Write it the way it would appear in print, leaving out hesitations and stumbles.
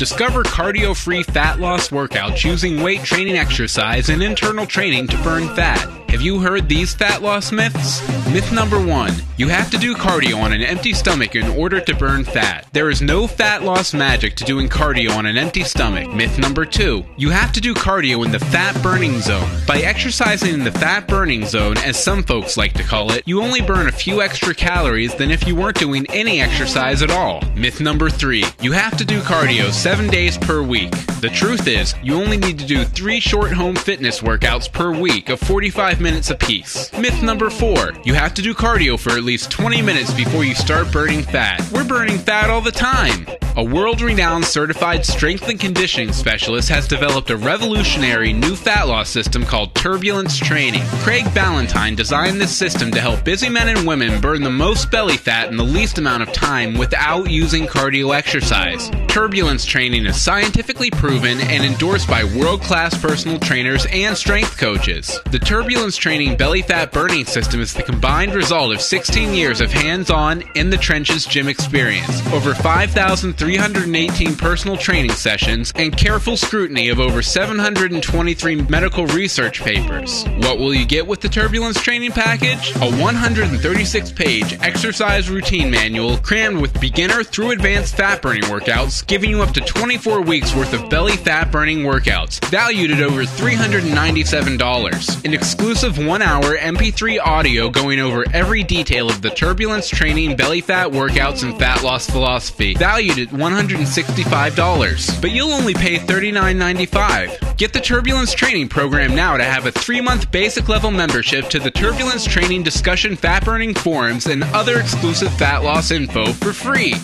Discover cardio-free fat loss workouts using weight training exercise and internal training to burn fat. Have you heard these fat loss myths? Myth number 1. You have to do cardio on an empty stomach in order to burn fat. There is no fat loss magic to doing cardio on an empty stomach. Myth number 2. You have to do cardio in the fat burning zone. By exercising in the fat burning zone, as some folks like to call it, you only burn a few extra calories than if you weren't doing any exercise at all. Myth number 3. You have to do cardio 7 days per week. The truth is, you only need to do 3 short home fitness workouts per week of 45 minutes apiece. Myth number 4. You have to do cardio for at least 20 minutes before you start burning fat. We're burning fat all the time. A world-renowned certified strength and conditioning specialist has developed a revolutionary new fat loss system called Turbulence Training. Craig Ballantyne designed this system to help busy men and women burn the most belly fat in the least amount of time without using cardio exercise. Turbulence Training is scientifically proven and endorsed by world-class personal trainers and strength coaches. The Turbulence Training belly fat burning system is the combined result of 16 years of hands-on, in-the-trenches gym experience, over 5,318 personal training sessions, and careful scrutiny of over 723 medical research papers. What will you get with the Turbulence Training package? A 136-page exercise routine manual crammed with beginner through advanced fat-burning workouts, giving you up to 24 weeks worth of belly fat-burning workouts, valued at over $397. An exclusive 1-hour MP3 audio going over every detail of the Turbulence Training belly fat workouts and fat loss philosophy, valued at $165. But you'll only pay $39.95. Get the Turbulence Training program now to have a 3-month basic level membership to the Turbulence Training discussion fat burning forums and other exclusive fat loss info for free.